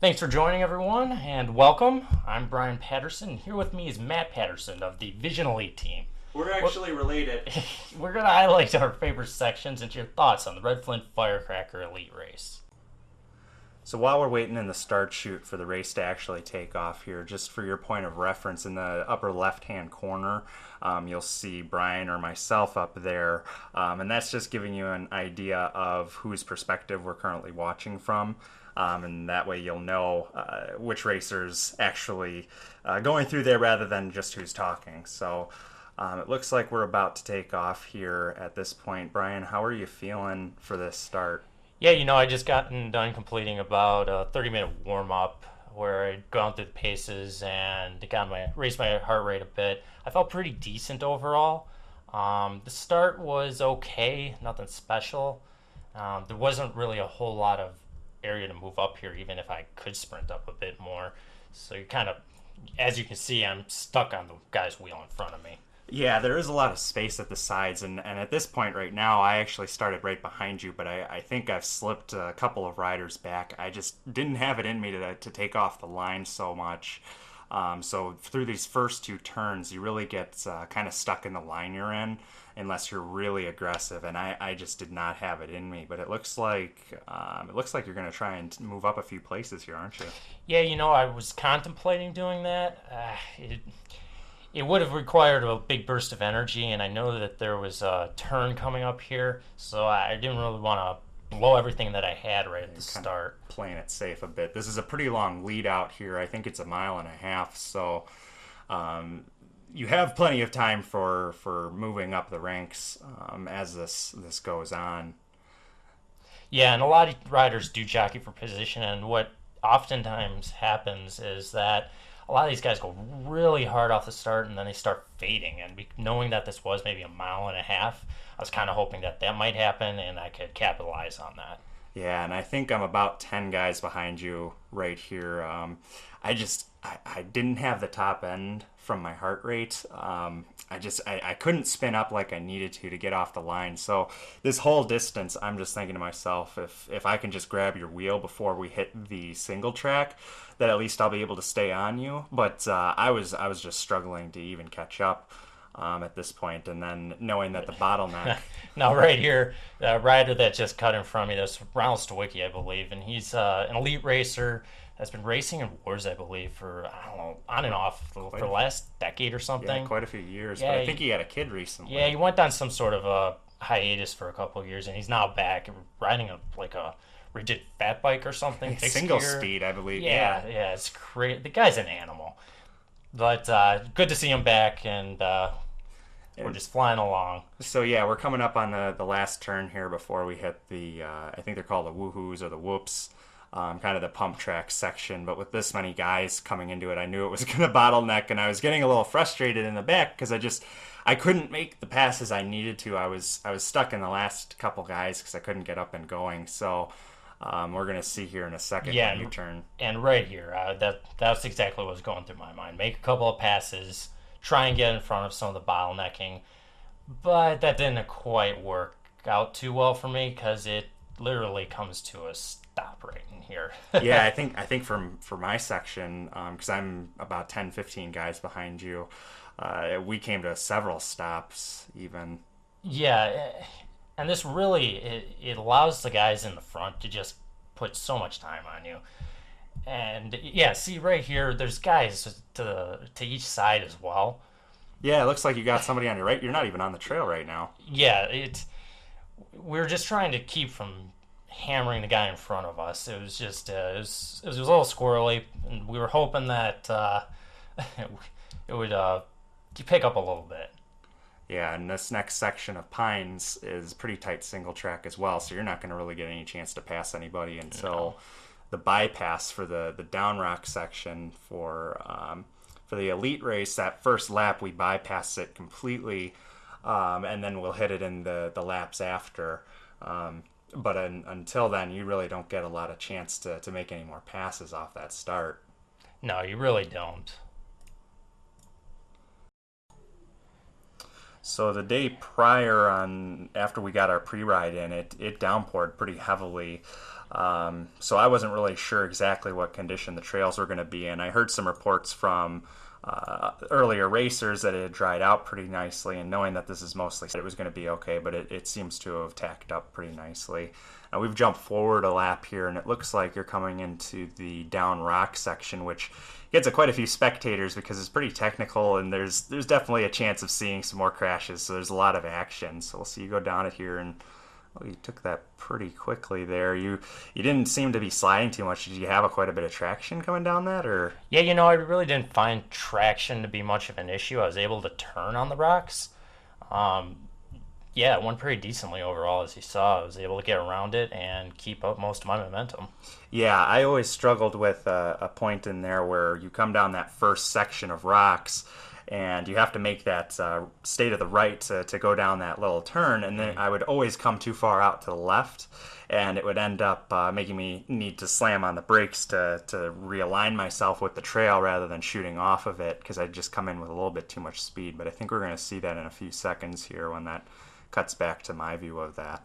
Thanks for joining, everyone, and welcome. I'm Brian Paterson. Here with me is Matt Paterson of the Vision Elite team. We're We're, actually related. we're going to highlight our favorite sections and your thoughts on the Red Flint Firecracker Elite race. So while we're waiting in the start chute for the race to actually take off here, just for your point of reference, in the upper left-hand corner, you'll see Brian or myself up there, and that's just giving you an idea of whose perspective we're currently watching from. And that way you'll know which racers actually going through there rather than just who's talking. So it looks like we're about to take off here at this point. Brian, how are you feeling for this start? Yeah, I just gotten done completing about a 30-minute warm up where I'd gone through the paces and raised my heart rate a bit. I felt pretty decent overall. The start was okay, nothing special. There wasn't really a whole lot of area to move up here, even if I could sprint up a bit more. So you kind of, as you can see, I'm stuck on the guy's wheel in front of me. Yeah, there is a lot of space at the sides, and at this point right now, I actually started right behind you, but I think I've slipped a couple of riders back. I just didn't have it in me to take off the line so much. So through these first two turns, you really get kind of stuck in the line you're in unless you're really aggressive, and I just did not have it in me. But it looks like you're going to try and move up a few places here, aren't you? Yeah, I was contemplating doing that. It would have required a big burst of energy, and I know that there was a turn coming up here, so I didn't really want to blow everything that I had right at the Kind of start. playing it safe a bit. This is a pretty long lead out here. I think it's a mile and a half, so um, you have plenty of time for moving up the ranks as this goes on. Yeah, and a lot of riders do jockey for position, and what oftentimes happens is that a lot of these guys go really hard off the start and then they start fading. And knowing that this was maybe a mile and a half, I was kind of hoping that that might happen and I could capitalize on that. Yeah, and I think I'm about 10 guys behind you right here. I didn't have the top end from my heart rate. I couldn't spin up like I needed to get off the line. So this whole distance, I'm just thinking to myself, if I can just grab your wheel before we hit the single track, that at least I'll be able to stay on you. But I was just struggling to even catch up at this point, and then knowing that the bottleneck. Now, right here, the rider that just cut in front of me, that's Ronald Stawicki, I believe, and he's an elite racer that's been racing in WORS, I believe, for, I don't know, on and off for the last decade or Yeah, something. quite a few years, but Yeah, I think he had a kid recently. yeah, he went on some sort of a hiatus for a couple of years, and he's now back riding a rigid fat bike or something, fixed Single gear. speed, I believe. Yeah, Yeah. yeah, it's great. The guy's an animal, but good to see him back, and we're just flying along. So yeah, we're coming up on the last turn here before we hit the I think they're called the woohoos or the whoops, kind of the pump track section. But with this many guys coming into it, I knew it was going to bottleneck, and I was getting a little frustrated in the back because I couldn't make the passes I needed to. I was stuck in the last couple guys because I couldn't get up and going. So we're gonna see here in a second Yeah, when you turn. and right here, that's exactly what was going through my mind. Make a couple of passes, try and get in front of some of the bottlenecking, but that didn't quite work out too well for me because it literally comes to a stop right in here. Yeah, I think for my section, because I'm about 10, 15 guys behind you, we came to several stops even. Yeah, and this really it allows the guys in the front to just put so much time on you. And yeah, see right here, there's guys to each side as well. Yeah, it looks like you got somebody on your right. You're not even on the trail right now. Yeah, we're just trying to keep from hammering the guy in front of us. It was just it was a little squirrely, and we were hoping that it would pick up a little bit. Yeah, and this next section of Pines is pretty tight single track as well, so you're not going to really get any chance to pass anybody No. until the bypass for the down rock section for the elite race. That first lap, we bypass it completely, and then we'll hit it in the laps after. But until then, you really don't get a lot of chance to make any more passes off that start. No, you really don't. So the day prior, on after we got our pre-ride in, it downpoured pretty heavily. So I wasn't really sure exactly what condition the trails were going to be in. I heard some reports from earlier racers that it had dried out pretty nicely, and knowing that this is mostly it was going to be okay, but it seems to have tacked up pretty nicely. Now we've jumped forward a lap here, and it looks like you're coming into the down rock section, which gets quite a few spectators because it's pretty technical, and there's definitely a chance of seeing some more crashes. So there's a lot of action. So we'll see you go down it here, and oh, you took that pretty quickly there. You didn't seem to be sliding too much. Did you have quite a bit of traction coming down that, or? Yeah, I really didn't find traction to be much of an issue. I was able to turn on the rocks. Um, yeah, it went pretty decently overall, as you saw. I was able to get around it and keep up most of my momentum. Yeah, I always struggled with a point in there where you come down that first section of rocks and you have to make that stay to the right to go down that little turn, and then I would always come too far out to the left, and it would end up making me need to slam on the brakes to realign myself with the trail rather than shooting off of it, because I'd just come in with a little bit too much speed. But I think we're going to see that in a few seconds here when that cuts back to my view of that.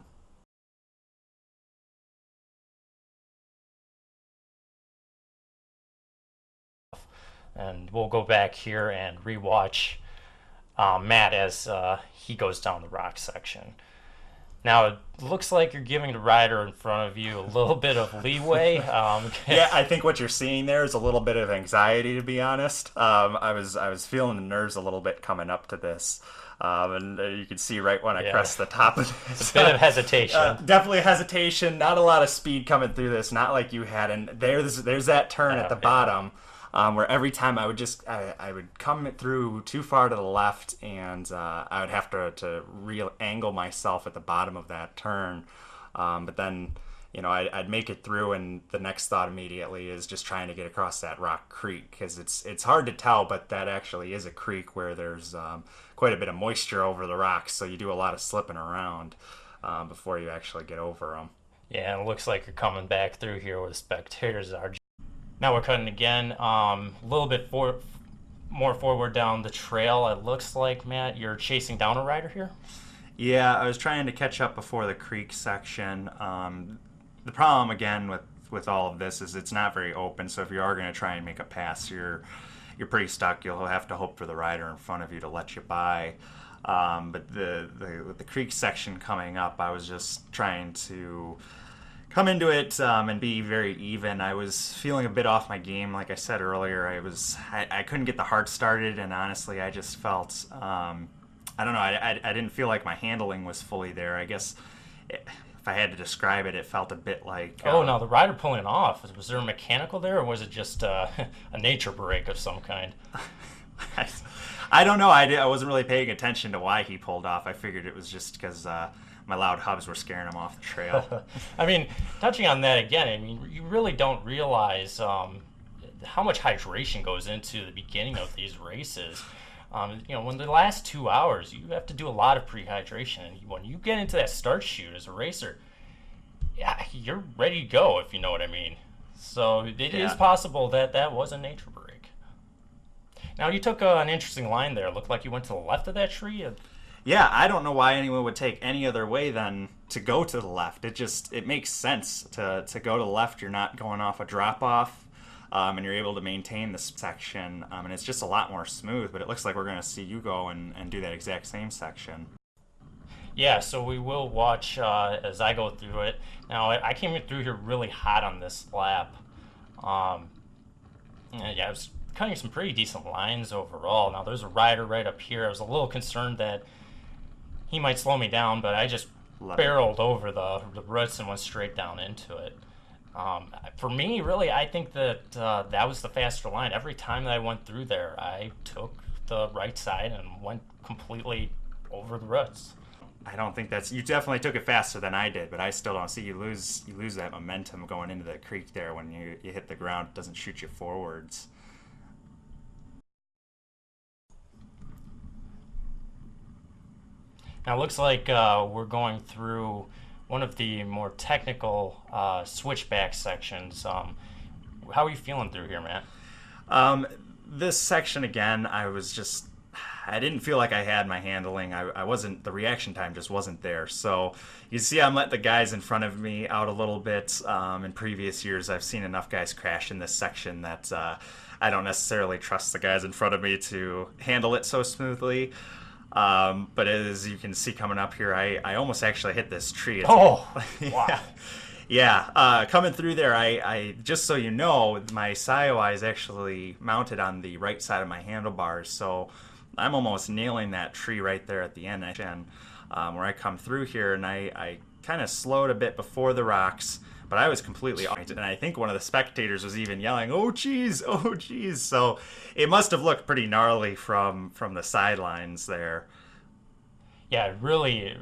And we'll go back here and rewatch Matt as he goes down the rock section. Now, it looks like you're giving the rider in front of you a little bit of leeway. Yeah, I think what you're seeing there is a little bit of anxiety, to be honest. I was feeling the nerves a little bit coming up to this. And you can see right when I press the top of this. A bit of hesitation. Definitely hesitation. Not a lot of speed coming through this. Not like you had. And there's that turn at the bottom. Where every time I would come through too far to the left, and I would have to re-angle myself at the bottom of that turn. But then, I'd make it through, and the next thought immediately is just trying to get across that rock creek, because it's hard to tell, but that actually is a creek where there's quite a bit of moisture over the rocks, so you do a lot of slipping around before you actually get over them. Yeah, and it looks like you're coming back through here where the spectators are. Now we're cutting again, a little bit more forward down the trail. It looks like, Matt, you're chasing down a rider here? Yeah, I was trying to catch up before the creek section. The problem, again, with all of this is it's not very open, so if you are going to try and make a pass, you're pretty stuck. You'll have to hope for the rider in front of you to let you by. But the creek section coming up, I was just trying to come into it and be very even. I was feeling a bit off my game, like I said earlier. I couldn't get the heart started, and honestly, I just felt I don't know. I didn't feel like my handling was fully there. I guess if I had to describe it, it felt a bit like. Oh no, the rider pulling off. Was there a mechanical there, or was it just a nature break of some kind? I don't know. I wasn't really paying attention to why he pulled off. I figured it was just because my loud hubs were scaring him off the trail. I mean, touching on that again, I mean, you really don't realize how much hydration goes into the beginning of these races. When the last 2 hours, you have to do a lot of pre-hydration. And when you get into that start chute as a racer, yeah, you're ready to go, if you know what I mean. So it is possible that was a nature break. Now, you took an interesting line there. It looked like you went to the left of that tree. Yeah, I don't know why anyone would take any other way than to go to the left. It makes sense to go to the left. You're not going off a drop-off, and you're able to maintain this section, and it's just a lot more smooth. But it looks like we're going to see you go and do that exact same section. Yeah, so we will watch as I go through it. Now, I came through here really hot on this lap. I was cutting some pretty decent lines overall. Now, there's a rider right up here. I was a little concerned that he might slow me down, but I just barreled over the roots and went straight down into it. For me, really, I think that that was the faster line. Every time that I went through there, I took the right side and went completely over the roots. I don't think you definitely took it faster than I did, but I still don't see you lose that momentum going into the creek there when you hit the ground. It doesn't shoot you forwards. Now, it looks like we're going through one of the more technical switchback sections. How are you feeling through here, Matt? This section, again, I didn't feel like I had my handling. I wasn't, the reaction time just wasn't there. So you see, I'm letting the guys in front of me out a little bit. In previous years, I've seen enough guys crash in this section that I don't necessarily trust the guys in front of me to handle it so smoothly. But as you can see coming up here, I almost actually hit this tree. Oh, Yeah. wow. Yeah, coming through there, I just so you know, my Sioeye is actually mounted on the right side of my handlebars, so I'm almost nailing that tree right there at the end. And where I come through here, and I kind of slowed a bit before the rocks, but I was completely off. And I think one of the spectators was even yelling, "Oh geez, oh geez!" So it must have looked pretty gnarly from the sidelines there. Yeah, really.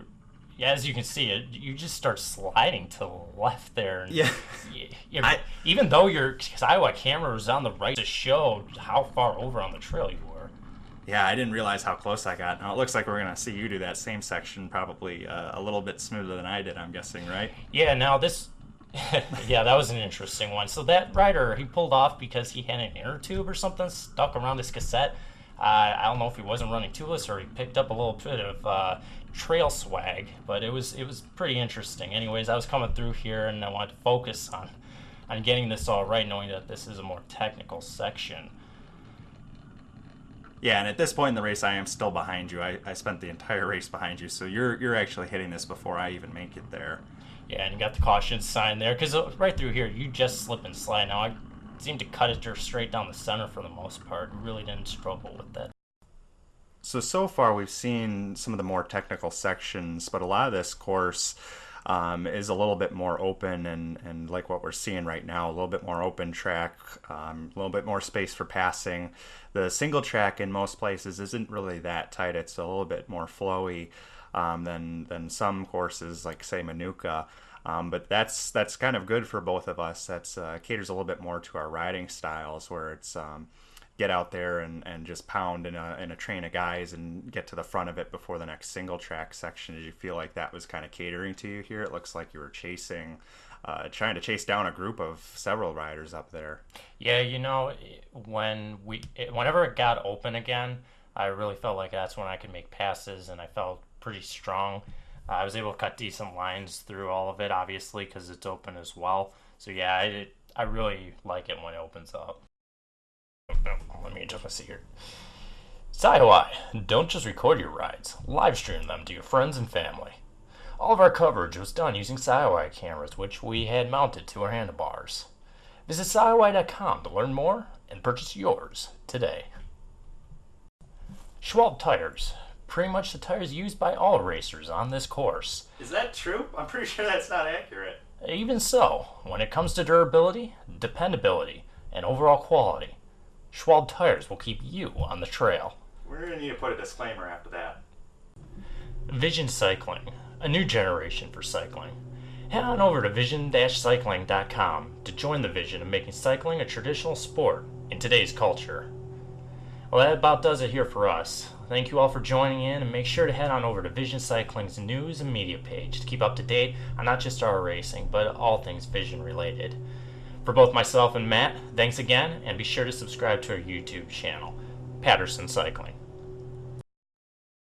Yeah, as you can see, you just start sliding to the left there. And Yeah. Even though your Iowa camera was on the right to show how far over on the trail you were. Yeah, I didn't realize how close I got. Now it looks like we're gonna see you do that same section probably a little bit smoother than I did. I'm guessing, right? Yeah, now this. Yeah, that was an interesting one. So that rider, he pulled off because he had an inner tube or something stuck around his cassette. I don't know if he wasn't running tubeless or he picked up a little bit of trail swag, but it was pretty interesting. Anyways, I was coming through here and I wanted to focus on getting this all right, knowing that this is a more technical section. Yeah, and at this point in the race, I am still behind you. I spent the entire race behind you, so you're actually hitting this before I even make it there. Yeah, and you got the caution sign there, because right through here, you just slip and slide. Now, I seemed to cut it just straight down the center for the most part. Really didn't struggle with that. So far we've seen some of the more technical sections, but a lot of this course is a little bit more open and like what we're seeing right now, a little bit more open track, a little bit more space for passing. The single track in most places isn't really that tight. It's a little bit more flowy than some courses like say Manuka. But that's kind of good for both of us. That's caters a little bit more to our riding styles, where it's get out there and just pound in a train of guys and get to the front of it before the next single track section. Did you feel like that was kind of catering to you here? It looks like you were trying to chase down a group of several riders up there. Yeah, whenever it got open again, I really felt like that's when I could make passes, and I felt pretty strong. I was able to cut decent lines through all of it, obviously, because it's open as well. So yeah, I really like it when it opens up. Let me adjust my seat here. Sioeye, don't just record your rides, live stream them to your friends and family. All of our coverage was done using Sioeye cameras, which we had mounted to our handlebars. Visit Sioeye.com to learn more and purchase yours today. Schwalbe tires, pretty much the tires used by all racers on this course. Is that true? I'm pretty sure that's not accurate. Even so, when it comes to durability, dependability, and overall quality, Schwalbe tires will keep you on the trail. We're going to need to put a disclaimer after that. Vision Cycling, a new generation for cycling. Head on over to vision-cycling.com to join the vision of making cycling a traditional sport in today's culture. Well, that about does it here for us. Thank you all for joining in, and make sure to head on over to Vision Cycling's news and media page to keep up to date on not just our racing, but all things Vision related. For both myself and Matt, thanks again, and be sure to subscribe to our YouTube channel, Paterson Cycling.